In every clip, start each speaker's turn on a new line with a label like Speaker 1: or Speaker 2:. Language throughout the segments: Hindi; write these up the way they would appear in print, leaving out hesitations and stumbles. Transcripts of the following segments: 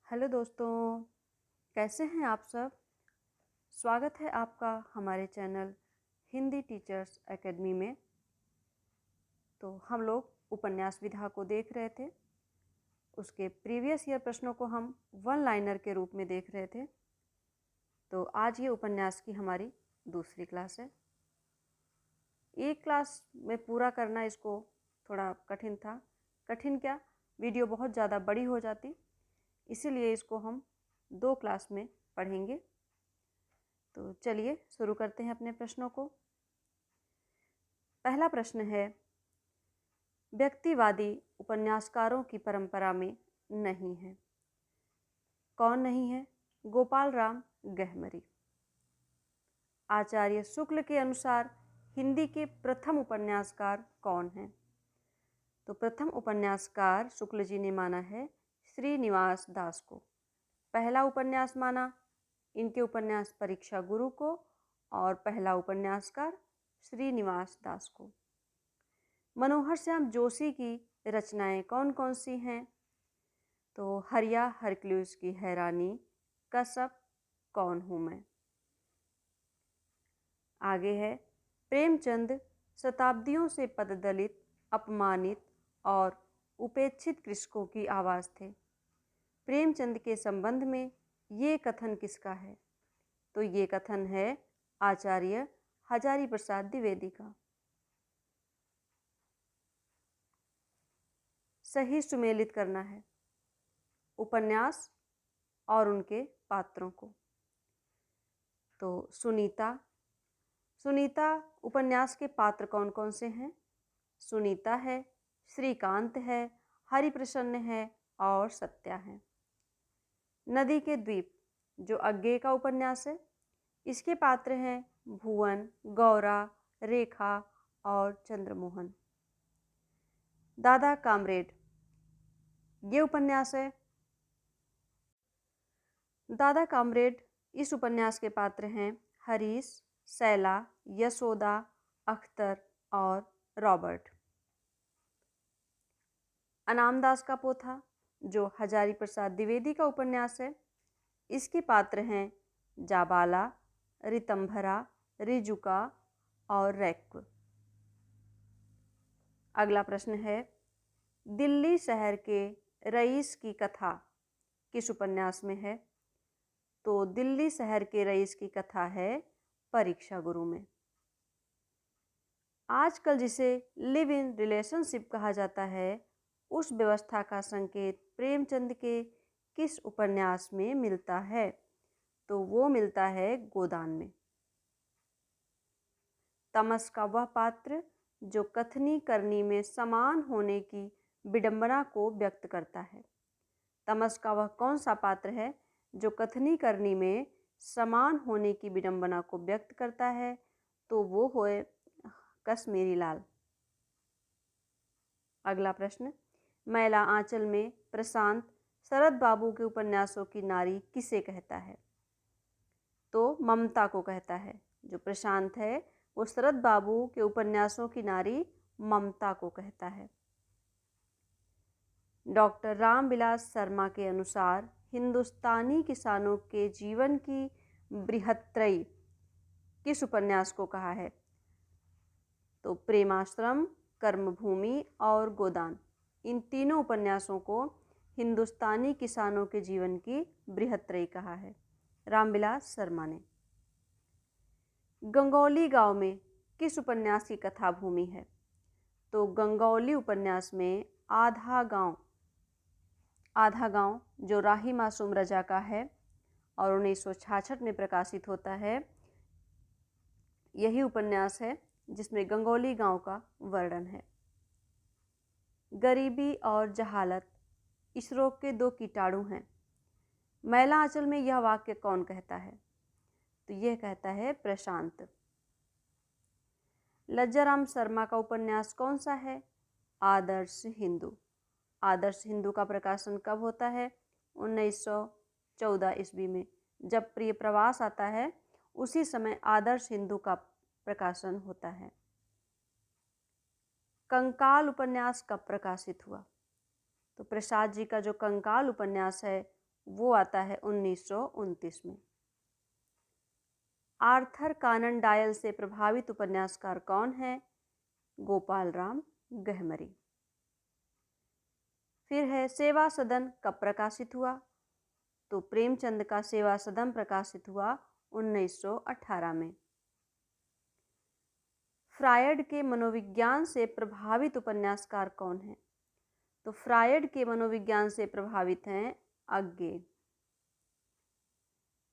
Speaker 1: हेलो दोस्तों, कैसे हैं आप सब। स्वागत है आपका हमारे चैनल हिंदी टीचर्स एकेडमी में। तो हम लोग उपन्यास विधा को देख रहे थे। उसके प्रीवियस ईयर प्रश्नों को हम वन लाइनर के रूप में देख रहे थे। तो आज ये उपन्यास की हमारी दूसरी क्लास है। एक क्लास में पूरा करना इसको थोड़ा कठिन था। कठिन क्या, वीडियो बहुत ज़्यादा बड़ी हो जाती, इसीलिए इसको हम 2 क्लास में पढ़ेंगे। तो चलिए शुरू करते हैं अपने प्रश्नों को। पहला प्रश्न है, व्यक्तिवादी उपन्यासकारों की परंपरा में नहीं है। कौन नहीं है? गोपाल राम गहमरी। आचार्य शुक्ल के अनुसार हिंदी के प्रथम उपन्यासकार कौन हैं? तो प्रथम उपन्यासकार शुक्ल जी ने माना है श्रीनिवास दास को। पहला उपन्यास माना इनके उपन्यास परीक्षा गुरु को और पहला उपन्यासकार श्रीनिवास दास को। मनोहर श्याम जोशी की रचनाएं कौन कौन सी हैं? तो हरिया हरक्यूलिस की हैरानी, कसब, कौन हूँ मैं। आगे है, प्रेमचंद शताब्दियों से पददलित, अपमानित और उपेक्षित कृषकों की आवाज़ थे। प्रेमचंद के संबंध में ये कथन किसका है? तो ये कथन है आचार्य हजारी प्रसाद द्विवेदी का। सही सुमेलित करना है उपन्यास और उनके पात्रों को। तो सुनीता उपन्यास के पात्र कौन कौन से हैं? सुनीता है, श्रीकांत है, हरिप्रसन्न है और सत्या है। नदी के द्वीप जो अज्ञे का उपन्यास है, इसके पात्र हैं भुवन, गौरा, रेखा और चंद्रमोहन। दादा कामरेड ये उपन्यास है। दादा कामरेड इस उपन्यास के पात्र हैं हरीश, शैला, यशोदा, अख्तर और रॉबर्ट। अनामदास का पोथा जो हजारी प्रसाद द्विवेदी का उपन्यास है, इसके पात्र हैं जाबाला, रितंभरा, रिजुका और रैक्व। अगला प्रश्न है, दिल्ली शहर के रईस की कथा किस उपन्यास में है? तो दिल्ली शहर के रईस की कथा है परीक्षा गुरु में। आजकल जिसे लिव इन रिलेशनशिप कहा जाता है, उस व्यवस्था का संकेत प्रेमचंद के किस उपन्यास में मिलता है? तो वो मिलता है गोदान में। तमस का वह पात्र जो कथनी करनी में समान होने की विडंबना को व्यक्त करता है। तमस का वह कौन सा पात्र है जो कथनी करनी में समान होने की विडंबना को व्यक्त करता है? तो वो है कश्मीरी लाल। अगला प्रश्न, मैला आंचल में प्रशांत शरद बाबू के उपन्यासों की नारी किसे कहता है? तो ममता को कहता है। जो प्रशांत है वो शरद बाबू के उपन्यासों की नारी ममता को कहता है। डॉक्टर रामविलास शर्मा के अनुसार हिंदुस्तानी किसानों के जीवन की बृहत्त्रयी किस उपन्यास को कहा है? तो प्रेमाश्रम, कर्मभूमि और गोदान, इन तीनों उपन्यासों को हिंदुस्तानी किसानों के जीवन की बृहत्त्रयी कहा है रामविलास शर्मा ने। गंगौली गांव में किस उपन्यास की कथा भूमि है? तो गंगौली उपन्यास में आधा गांव जो राही मासूम रजा का है और 1966 में प्रकाशित होता है, यही उपन्यास है जिसमें गंगौली गांव का वर्णन है। गरीबी और जहालत इस रोग के 2 कीटाणु हैं। मैला आंचल में यह वाक्य कौन कहता है? तो यह कहता है प्रशांत। लज्जाराम शर्मा का उपन्यास कौन सा है? आदर्श हिंदू। आदर्श हिंदू का प्रकाशन कब होता है? 1914 ईस्वी में। जब प्रिय प्रवास आता है उसी समय आदर्श हिंदू का प्रकाशन होता है। कंकाल उपन्यास कब प्रकाशित हुआ? तो प्रसाद जी का जो कंकाल उपन्यास है वो आता है 1929 में। आर्थर कानन डायल से प्रभावित उपन्यासकार कौन है? गोपाल राम गहमरी। फिर है सेवा सदन कब प्रकाशित हुआ? तो प्रेमचंद का सेवा सदन प्रकाशित हुआ 1918 में। फ्रायड के मनोविज्ञान से प्रभावित उपन्यासकार कौन है? तो फ्रायड के मनोविज्ञान से प्रभावित हैं अज्ञे।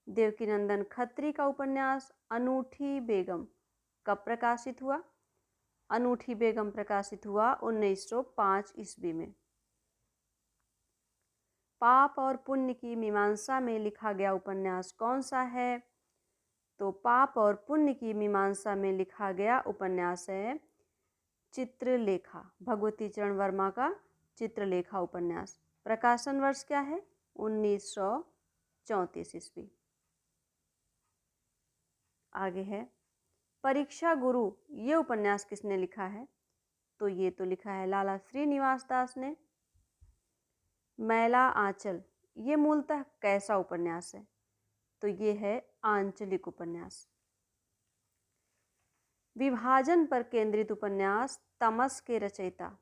Speaker 1: देवकीनंदन खत्री का उपन्यास अनूठी बेगम कब प्रकाशित हुआ? अनूठी बेगम प्रकाशित हुआ 1905 ईस्वी में। पाप और पुण्य की मीमांसा में लिखा गया उपन्यास कौन सा है? तो पाप और पुण्य की मीमांसा में लिखा गया उपन्यास है चित्रलेखा, भगवती चरण वर्मा का चित्रलेखा उपन्यास। प्रकाशन वर्ष क्या है? 1934 ईस्वी। आगे है परीक्षा गुरु, ये उपन्यास किसने लिखा है? तो ये तो लिखा है लाला श्रीनिवास दास ने। मैला आंचल, ये मूलतः कैसा उपन्यास है? तो ये है आंचलिक उपन्यास। विभाजन पर केंद्रित उपन्यास तमस के रचयिता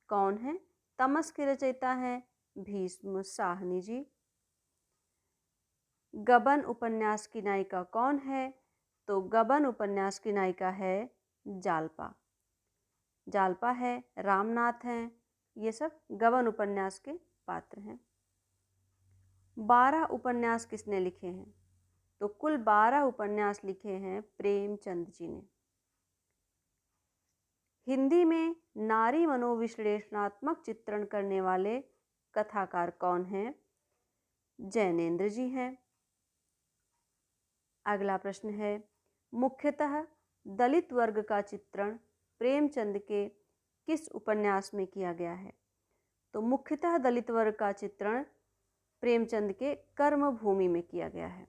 Speaker 1: कौन है? तमस के रचयिता हैं भीष्म साहनी जी। गबन उपन्यास की नायिका कौन है? तो गबन उपन्यास की नायिका है जालपा। जालपा है, रामनाथ हैं, ये सब गबन उपन्यास के पात्र हैं। 12 उपन्यास किसने लिखे हैं? तो कुल 12 उपन्यास लिखे हैं प्रेमचंद जी ने। हिंदी में नारी मनोविश्लेषणात्मक चित्रण करने वाले कथाकार कौन हैं? जैनेन्द्र जी हैं। अगला प्रश्न है मुख्यतः दलित वर्ग का चित्रण प्रेमचंद के किस उपन्यास में किया गया है? तो मुख्यतः दलित वर्ग का चित्रण प्रेमचंद के कर्मभूमि में किया गया है।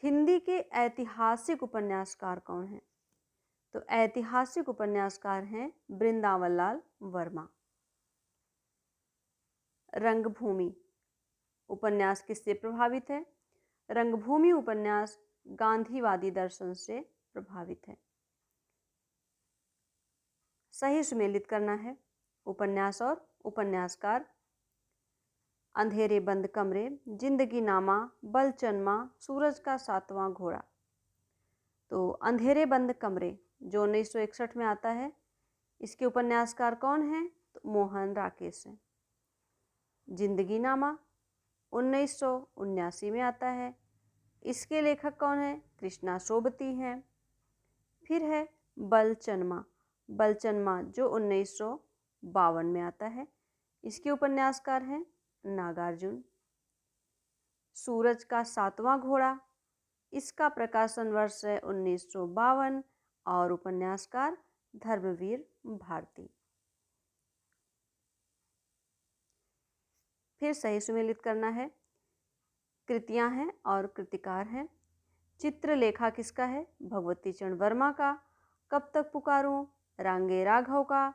Speaker 1: हिंदी के ऐतिहासिक उपन्यासकार कौन हैं? तो ऐतिहासिक उपन्यासकार हैं वृंदावन लाल वर्मा। रंगभूमि उपन्यास किससे प्रभावित है? रंगभूमि उपन्यास गांधीवादी दर्शन से प्रभावित है। सही सुमेलित करना है उपन्यास और उपन्यासकार। अंधेरे बंद कमरे, जिंदगी नामा, बलचनमा, सूरज का 7वां घोड़ा। तो अंधेरे बंद कमरे जो 1961 में आता है, इसके उपन्यासकार कौन हैं? तो मोहन राकेश हैं। जिंदगी नामा 1979 में आता है, इसके लेखक कौन है? कृष्णा सोबती हैं। फिर है बलचनमा, बलचनमा जो 1952 में आता है, इसके उपन्यासकार हैं नागार्जुन। सूरज का 7वां घोड़ा, इसका प्रकाशन वर्ष है 1952 और उपन्यासकार धर्मवीर भारती। फिर सही सुमेलित करना है। कृतियां हैं और कृतिकार हैं। चित्रलेखा किसका है? भगवती चरण वर्मा का। कब तक पुकारूं, रांगे राघव का।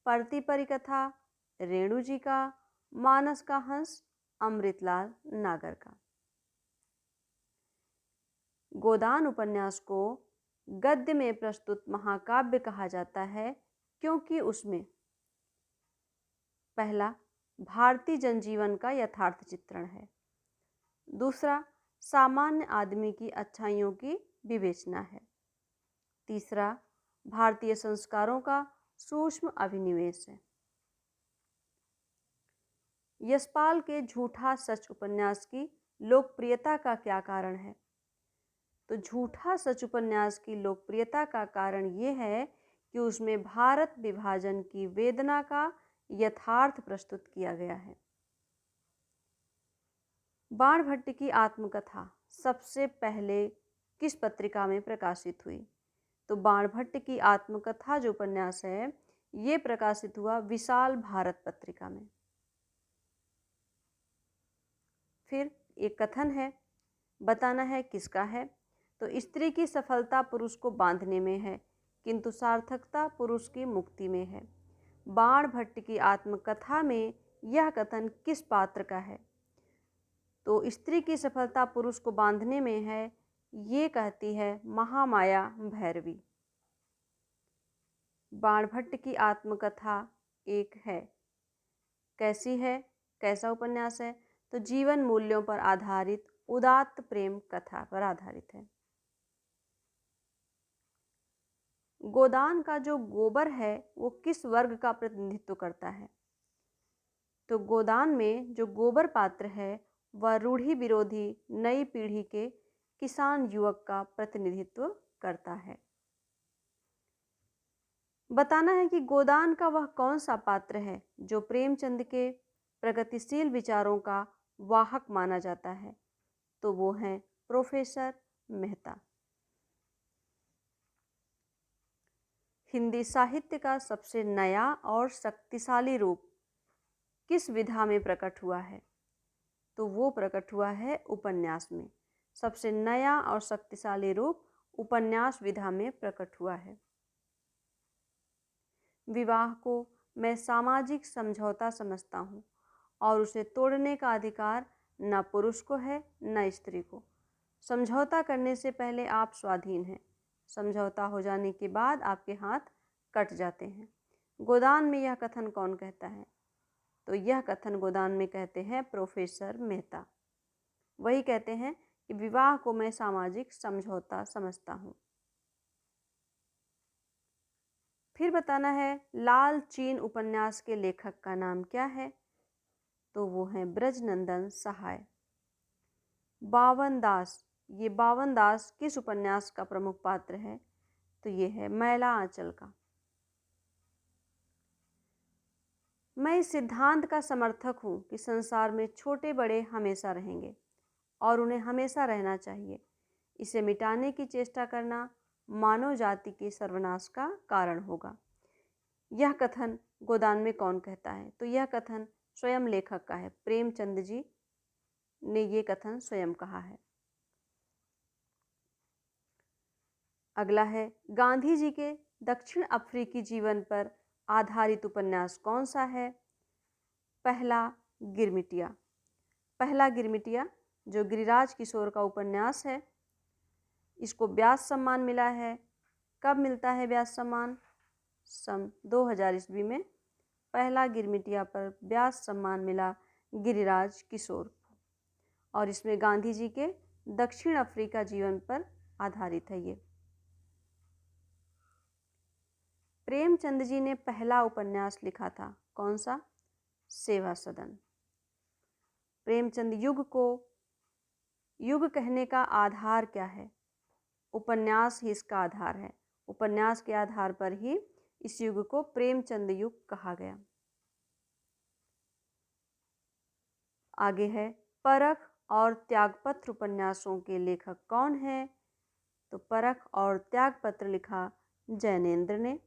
Speaker 1: परती परिकथा रेणु जी का। मानस का हंस अमृतलाल नागर का। गोदान उपन्यास को गद्य में प्रस्तुत महाकाव्य कहा जाता है क्योंकि उसमें पहला भारतीय जनजीवन का यथार्थ चित्रण है, दूसरा सामान्य आदमी की अच्छाइयों की विवेचना है, तीसरा भारतीय संस्कारों का सूक्ष्म अभिनिवेश है। यशपाल के झूठा सच उपन्यास की लोकप्रियता का क्या कारण है? तो झूठा सच उपन्यास की लोकप्रियता का कारण ये है कि उसमें भारत विभाजन की वेदना का यथार्थ प्रस्तुत किया गया है। बाणभट्ट की आत्मकथा सबसे पहले किस पत्रिका में प्रकाशित हुई? तो बाणभट्ट की आत्मकथा जो उपन्यास है ये प्रकाशित हुआ विशाल भारत पत्रिका में। फिर एक कथन है, बताना है किसका है? तो स्त्री की सफलता पुरुष को बांधने में है किंतु सार्थकता पुरुष की मुक्ति में है। बाणभट्ट की आत्मकथा में यह कथन किस पात्र का है? तो स्त्री की सफलता पुरुष को बांधने में है, ये कहती है महामाया भैरवी। बाणभट्ट की आत्मकथा एक है। कैसी है, कैसा उपन्यास है? तो जीवन मूल्यों पर आधारित उदात्त प्रेम कथा पर आधारित है। गोदान का जो गोबर है वो किस वर्ग का प्रतिनिधित्व करता है? तो गोदान में जो गोबर पात्र है वह रूढ़ी विरोधी नई पीढ़ी के किसान युवक का प्रतिनिधित्व करता है। बताना है कि गोदान का वह कौन सा पात्र है जो प्रेमचंद के प्रगतिशील विचारों का वाहक माना जाता है? तो वो है प्रोफेसर मेहता। हिंदी साहित्य का सबसे नया और शक्तिशाली रूप किस विधा में प्रकट हुआ है? तो वो प्रकट हुआ है उपन्यास में। सबसे नया और शक्तिशाली रूप उपन्यास विधा में प्रकट हुआ है। विवाह को मैं सामाजिक समझौता समझता हूँ और उसे तोड़ने का अधिकार न पुरुष को है न स्त्री को। समझौता करने से पहले आप स्वाधीन हैं, समझौता हो जाने के बाद आपके हाथ कट जाते हैं। गोदान में यह कथन कौन कहता है? तो यह कथन गोदान में कहते हैं प्रोफेसर मेहता। वही कहते हैं कि विवाह को मैं सामाजिक समझौता समझता हूँ। फिर बताना है लाल चीन उपन्यास के लेखक का नाम क्या है? तो वो है ब्रजनंदन सहाय। बावन दास, ये बावन दास किस उपन्यास का प्रमुख पात्र है? तो ये है मैला आंचल का। मैं इस सिद्धांत का समर्थक हूँ कि संसार में छोटे बड़े हमेशा रहेंगे और उन्हें हमेशा रहना चाहिए। इसे मिटाने की चेष्टा करना मानव जाति के सर्वनाश का कारण होगा। यह कथन गोदान में कौन कहता है? तो यह कथन स्वयं लेखक का है। प्रेमचंद जी ने ये कथन स्वयं कहा है। अगला है गांधी जी के दक्षिण अफ्रीकी जीवन पर आधारित उपन्यास कौन सा है? पहला गिरमिटिया। पहला गिरमिटिया जो गिरिराज किशोर का उपन्यास है, इसको व्यास सम्मान मिला है। कब मिलता है व्यास सम्मान? सन 2000 ईस्वी में पहला गिरमिटिया पर व्यास सम्मान मिला गिरिराज किशोर को, और इसमें गांधी जी के दक्षिण अफ्रीका जीवन पर आधारित है। ये प्रेमचंद जी ने पहला उपन्यास लिखा था, कौन सा? सेवा सदन। प्रेमचंद युग कहने का आधार क्या है? उपन्यास ही इसका आधार है। उपन्यास के आधार पर ही इस युग को प्रेमचंद युग कहा गया। आगे है परख और त्यागपत्र उपन्यासों के लेखक कौन है? तो परख और त्यागपत्र लिखा जैनेन्द्र ने।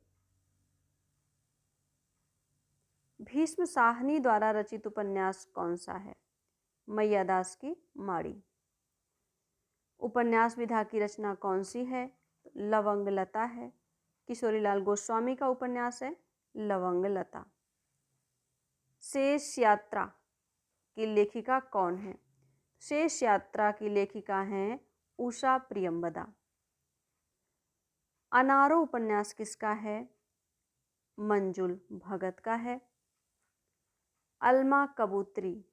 Speaker 1: भीष्म साहनी द्वारा रचित उपन्यास कौन सा है? मैयादास की माड़ी। उपन्यास विधा की रचना कौन सी है? लवंग लता है। किशोरीलाल गोस्वामी का उपन्यास है लवंग लता। शेष यात्रा की लेखिका कौन है? शेष यात्रा की लेखिका हैं उषा प्रियंवदा। अनारो उपन्यास किसका है? मंजुल भगत का है। अलमा कबूतरी,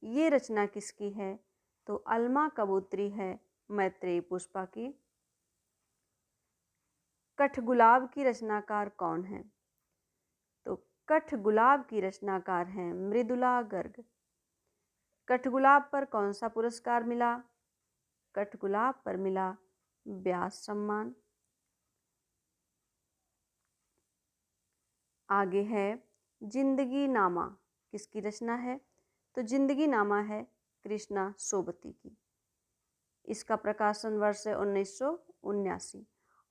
Speaker 1: ये रचना किसकी है? तो अलमा कबूतरी है मैत्रेयी पुष्पा की। कठगुलाब की रचनाकार कौन है? तो कठगुलाब की रचनाकार हैं मृदुला गर्ग। कठगुलाब पर कौन सा पुरस्कार मिला? कठगुलाब पर मिला व्यास सम्मान। आगे है जिंदगी नामा, किसकी रचना है? तो जिंदगी नामा है कृष्णा सोबती की। इसका प्रकाशन वर्ष है 1979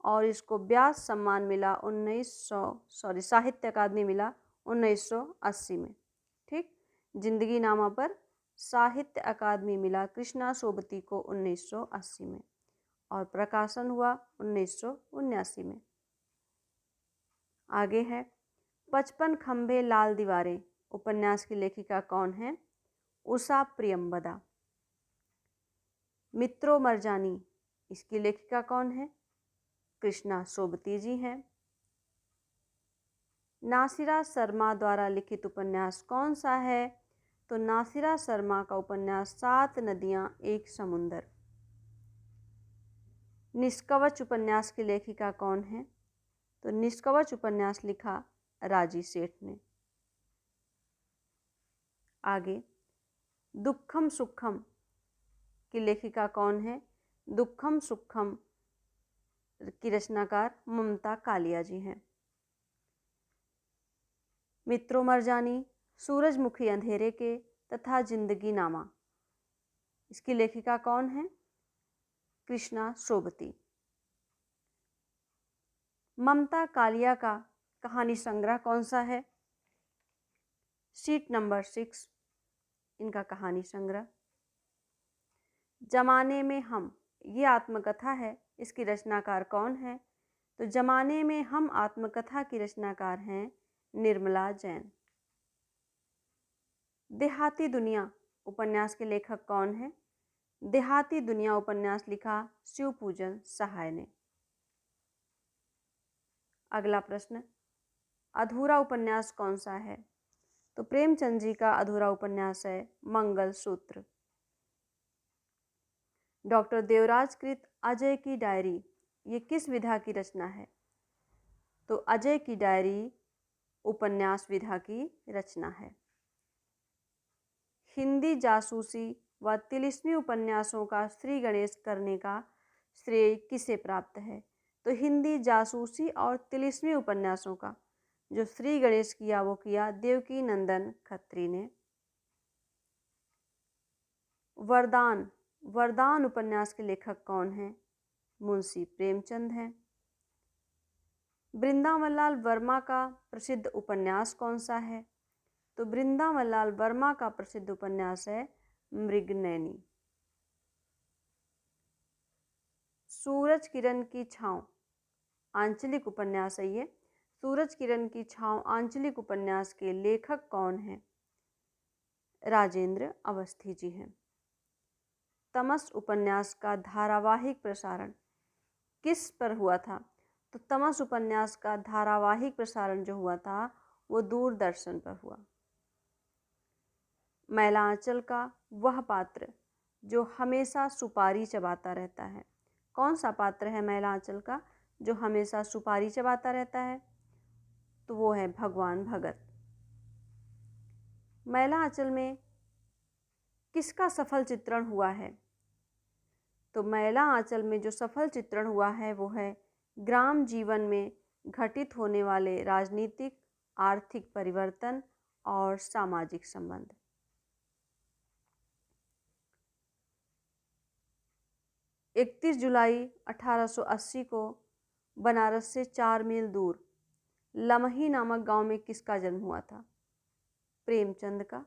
Speaker 1: और इसको व्यास सम्मान मिला साहित्य अकादमी मिला 1980 में। ठीक, जिंदगी नामा पर साहित्य अकादमी मिला कृष्णा सोबती को 1980 में और प्रकाशन हुआ 1979 में। आगे है 55 खंभे लाल दीवारें, उपन्यास की लेखिका कौन है? उषा प्रियंवदा। मित्रों मरजानी, इसकी लेखिका कौन है? कृष्णा सोबती जी हैं। नासिरा शर्मा द्वारा लिखित उपन्यास कौन सा है? तो नासिरा शर्मा का उपन्यास 7 नदियां एक समुंदर। निष्कवच उपन्यास की लेखिका कौन है? तो निष्कवच उपन्यास लिखा राजी सेठ ने। आगे, दुखम सुखम की लेखिका कौन है? दुखम सुखम की रचनाकार ममता कालिया जी हैं। मित्रों मरजानी, सूरजमुखी अंधेरे के तथा जिंदगी नामा, इसकी लेखिका कौन है? कृष्णा सोबती। ममता कालिया का कहानी संग्रह कौन सा है? शीट नंबर 6 इनका कहानी संग्रह। जमाने में हम, ये आत्मकथा है, इसकी रचनाकार कौन है? तो जमाने में हम आत्मकथा की रचनाकार हैं निर्मला जैन। देहाती दुनिया उपन्यास के लेखक कौन है? देहाती दुनिया उपन्यास लिखा शिवपूजन सहाय ने। अगला प्रश्न, अधूरा उपन्यास कौन सा है? तो प्रेमचंद जी का अधूरा उपन्यास है मंगलसूत्र। डॉक्टर देवराज कृत अजय की डायरी, ये किस विधा की रचना है? तो अजय की डायरी उपन्यास विधा की रचना है। हिंदी जासूसी व तिलिस्मी उपन्यासों का श्री गणेश करने का श्रेय किसे प्राप्त है? तो हिंदी जासूसी और तिलिस्मी उपन्यासों का जो श्री गणेश किया वो किया देवकी नंदन खत्री ने। वरदान, वरदान उपन्यास के लेखक कौन हैं? मुंशी प्रेमचंद हैं। वृंदावन लाल वर्मा का प्रसिद्ध उपन्यास कौन सा है? तो वृंदावन लाल वर्मा का प्रसिद्ध उपन्यास है मृगनयनी। सूरज किरण की छाँव आंचलिक उपन्यास है ये। सूरज किरण की छाँव आंचलिक उपन्यास के लेखक कौन हैं? राजेंद्र अवस्थी जी हैं। तमस उपन्यास का धारावाहिक प्रसारण किस पर हुआ था? तो तमस उपन्यास का धारावाहिक प्रसारण जो हुआ था वो दूरदर्शन पर हुआ। मैला आंचल का वह पात्र जो हमेशा सुपारी चबाता रहता है, कौन सा पात्र है मैला आंचल का जो हमेशा सुपारी चबाता रहता है? तो वो है भगवान भगत। मैला आंचल में किसका सफल चित्रण हुआ है? तो मैला आंचल में जो सफल चित्रण हुआ है वो है ग्राम जीवन में घटित होने वाले राजनीतिक, आर्थिक परिवर्तन और सामाजिक संबंध। इकतीस जुलाई 1880 को बनारस से 4 मील दूर लमही नामक गांव में किसका जन्म हुआ था? प्रेमचंद का।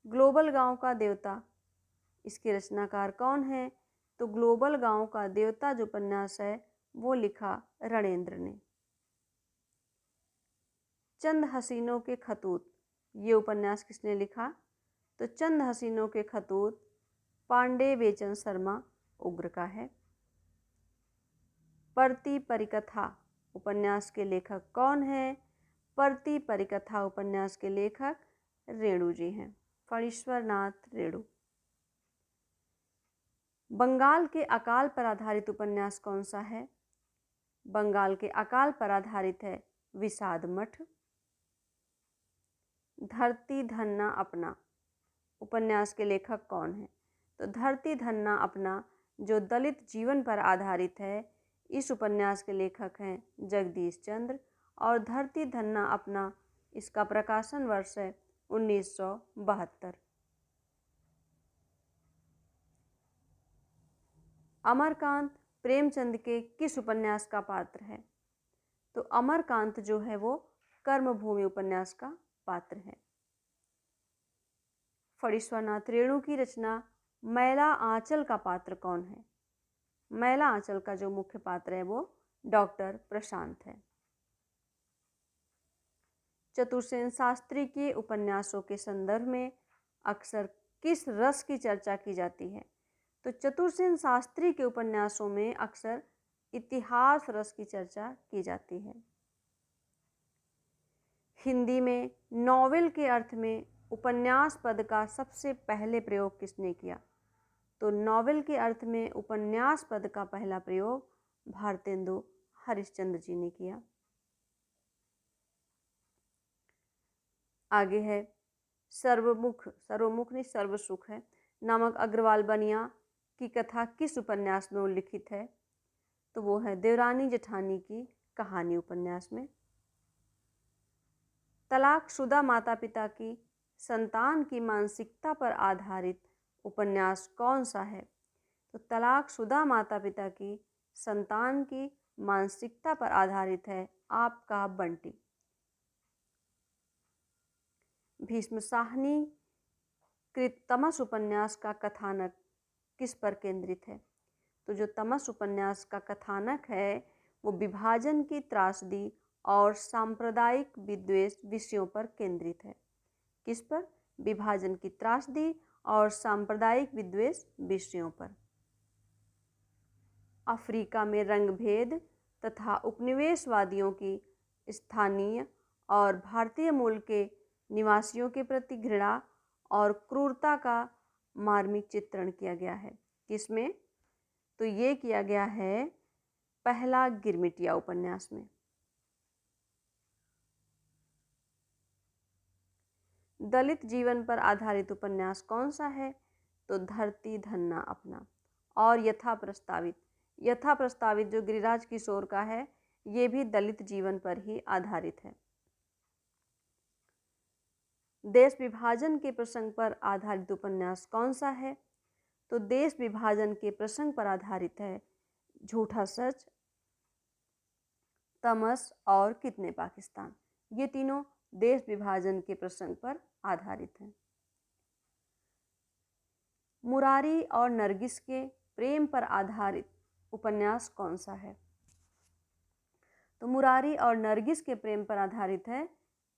Speaker 1: ग्लोबल गांव का देवता, इसके रचनाकार कौन है? तो ग्लोबल गांव का देवता जो उपन्यास है वो लिखा रणेंद्र ने। चंद हसीनों के खतूत, ये उपन्यास किसने लिखा? तो चंद हसीनों के खतूत पांडे बेचन शर्मा उग्र का है। परती परिकथा उपन्यास के लेखक कौन है? परती परिकथा उपन्यास के लेखक रेणु जी हैं, फणीश्वर नाथ रेणु। बंगाल के अकाल पर आधारित उपन्यास कौन सा है? बंगाल के अकाल पर आधारित है विषाद मठ। धरती धन्ना अपना उपन्यास के लेखक कौन है? तो धरती धन्ना अपना जो दलित जीवन पर आधारित है, इस उपन्यास के लेखक हैं जगदीश चंद्र। और धरती धन्ना अपना इसका प्रकाशन वर्ष है 1972। अमरकांत प्रेमचंद के किस उपन्यास का पात्र है? तो अमरकांत जो है वो कर्मभूमि उपन्यास का पात्र है। फणीश्वरनाथ रेणु की रचना मैला आंचल का पात्र कौन है? मैला आंचल का जो मुख्य पात्र है वो डॉक्टर प्रशांत है। चतुर्सेन शास्त्री के उपन्यासों के संदर्भ में अक्सर किस रस की चर्चा की जाती है? तो चतुर्सेन शास्त्री के उपन्यासों में अक्सर इतिहास रस की चर्चा की जाती है। हिंदी में नॉवेल के अर्थ में उपन्यास पद का सबसे पहले प्रयोग किसने किया? तो नॉवेल के अर्थ में उपन्यास पद का पहला प्रयोग भारतेंदु हरिश्चंद्र जी ने किया। आगे है सर्वमुख नहीं सर्वसुख है नामक अग्रवाल बनिया की कथा किस उपन्यास में उल्लिखित है? तो वो है देवरानी जेठानी की कहानी उपन्यास में। तलाकशुदा माता पिता की संतान की मानसिकता पर आधारित उपन्यास कौन सा है? तो तलाकशुदा माता पिता की संतान की मानसिकता पर आधारित है आपका बंटी। भीष्म साहनी कृत तमस उपन्यास का कथानक किस पर केंद्रित है? तो जो तमस उपन्यास का कथानक है वो विभाजन की त्रासदी और सांप्रदायिक विद्वेष विषयों पर केंद्रित है। किस पर? विभाजन की त्रासदी और सांप्रदायिक विद्वेष विषयों पर। अफ्रीका में रंगभेद तथा उपनिवेशवादियों की स्थानीय और भारतीय मूल के निवासियों के प्रति घृणा और क्रूरता का मार्मिक चित्रण किया गया है। किसमें? तो ये किया गया है पहला गिरमिटिया उपन्यास में। दलित जीवन पर आधारित उपन्यास कौन सा है? तो धरती धन्ना अपना। और यथा प्रस्तावित जो गिरिराज किशोर का है ये भी दलित जीवन पर ही आधारित है। देश विभाजन के प्रसंग पर आधारित उपन्यास कौन सा है? तो देश विभाजन के प्रसंग पर आधारित है झूठा सच, तमस और कितने पाकिस्तान। ये तीनों देश विभाजन के प्रसंग पर आधारित हैं। मुरारी और नरगिस के प्रेम पर आधारित उपन्यास कौन सा है? तो मुरारी और नरगिस के प्रेम पर आधारित है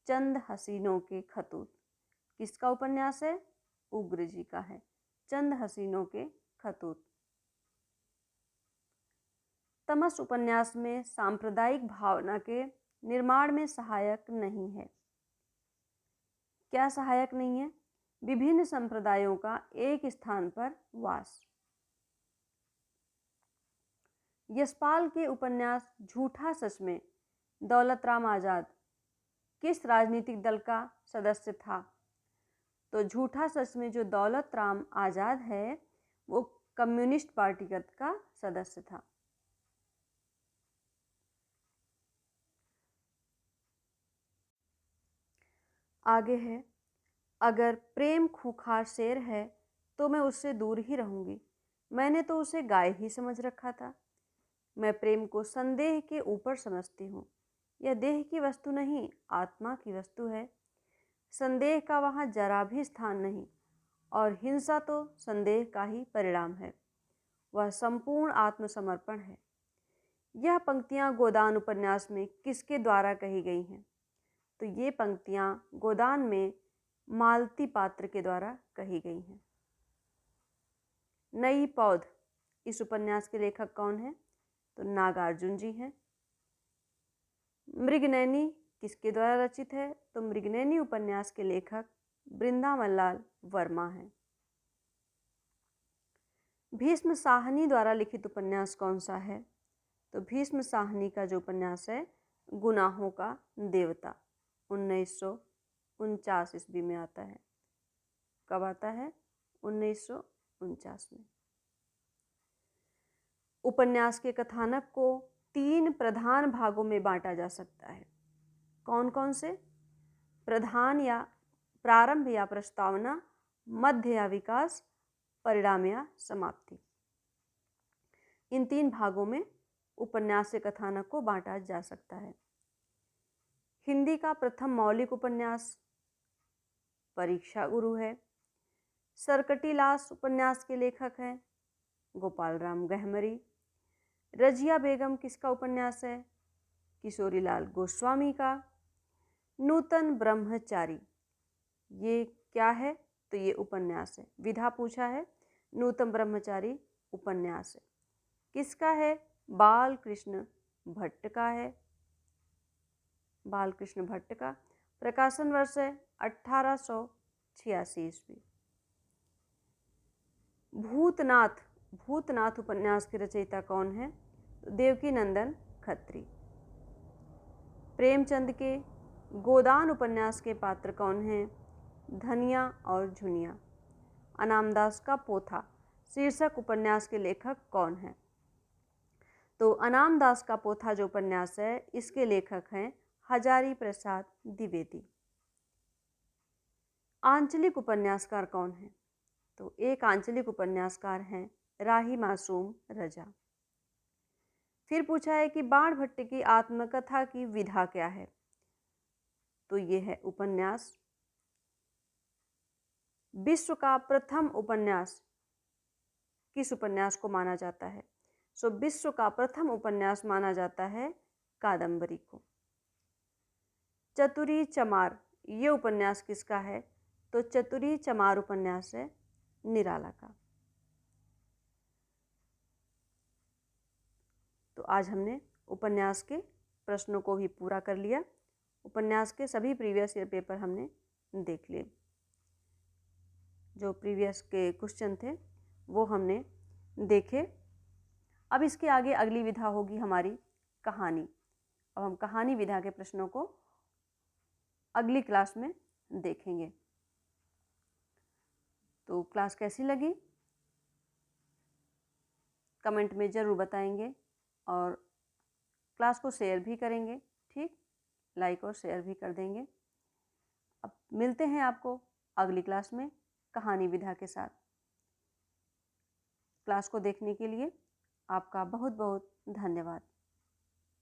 Speaker 1: चंद हसीनों के खतूत। किसका उपन्यास है? उग्र जी का है, चंद हसीनों के खतूत। तमस उपन्यास में सांप्रदायिक भावना के निर्माण में सहायक नहीं है। क्या सहायक नहीं है? विभिन्न संप्रदायों का एक स्थान पर वास। यशपाल के उपन्यास झूठा सच में दौलत राम आजाद किस राजनीतिक दल का सदस्य था? तो झूठा सच में जो दौलत राम आजाद है वो कम्युनिस्ट पार्टी का सदस्य था। आगे है अगर प्रेम खूंखार शेर है तो मैं उससे दूर ही रहूंगी। मैंने तो उसे गाय ही समझ रखा था। मैं प्रेम को संदेह के ऊपर समझती हूँ। यह देह की वस्तु नहीं, आत्मा की वस्तु है। संदेह का वहाँ जरा भी स्थान नहीं और हिंसा तो संदेह का ही परिणाम है। वह संपूर्ण आत्मसमर्पण है। यह पंक्तियाँ गोदान उपन्यास में किसके द्वारा कही गई हैं? तो ये पंक्तियाँ गोदान में मालती पात्र के द्वारा कही गई हैं। नई पौध इस उपन्यास के लेखक कौन हैं? तो नागार्जुन जी हैं। मृगनयनी किसके द्वारा रचित है? तो मृगनयनी उपन्यास के लेखक वृंदावन लाल वर्मा हैं। भीष्म साहनी द्वारा लिखित उपन्यास कौन सा है? तो भीष्म साहनी का जो उपन्यास है गुनाहों का देवता 1949 ईस्वी में आता है। कब आता है? 1949 में। उपन्यास के कथानक को 3 प्रधान भागों में बांटा जा सकता है। कौन कौन से? प्रधान या प्रारंभ या प्रस्तावना, मध्य या विकास, परिणाम या समाप्ति। इन 3 भागों में उपन्यास के कथानक को बांटा जा सकता है। हिंदी का प्रथम मौलिक उपन्यास परीक्षा गुरु है। सरकटीलास उपन्यास के लेखक हैं गोपाल राम गहमरी। रजिया बेगम किसका उपन्यास है? किशोरीलाल गोस्वामी का। नूतन ब्रह्मचारी, ये क्या है? तो ये उपन्यास है। विधा पूछा है, नूतन ब्रह्मचारी उपन्यास है। किसका है? बाल कृष्ण भट्ट का है। बाल कृष्ण भट्ट का। प्रकाशन वर्ष है 1886 ईस्वी। भूतनाथ, भूतनाथ उपन्यास के रचयिता कौन है? देवकी नंदन खत्री। प्रेमचंद के गोदान उपन्यास के पात्र कौन हैं? धनिया और झुनिया। अनामदास का पोथा शीर्षक उपन्यास के लेखक कौन हैं? तो अनामदास का पोथा जो उपन्यास है, इसके लेखक हैं हजारी प्रसाद द्विवेदी। आंचलिक उपन्यासकार कौन है? तो एक आंचलिक उपन्यासकार हैं राही मासूम रजा। फिर पूछा है कि बाणभट्ट की आत्मकथा की विधा क्या है? तो ये है उपन्यास। विश्व का प्रथम उपन्यास किस उपन्यास को माना जाता है? सो विश्व का प्रथम उपन्यास माना जाता है कादम्बरी को। चतुरी चमार, ये उपन्यास किसका है? तो चतुरी चमार उपन्यास है निराला का। तो आज हमने उपन्यास के प्रश्नों को भी पूरा कर लिया। उपन्यास के सभी प्रीवियस ईयर पेपर हमने देख लिए। जो प्रीवियस के क्वेश्चन थे वो हमने देखे। अब इसके आगे अगली विधा होगी हमारी कहानी। अब हम कहानी विधा के प्रश्नों को अगली क्लास में देखेंगे। तो क्लास कैसी लगी कमेंट में ज़रूर बताएंगे और क्लास को शेयर भी करेंगे। ठीक, लाइक और शेयर भी कर देंगे। अब मिलते हैं आपको अगली क्लास में कहानी विधा के साथ। क्लास को देखने के लिए आपका बहुत बहुत धन्यवाद।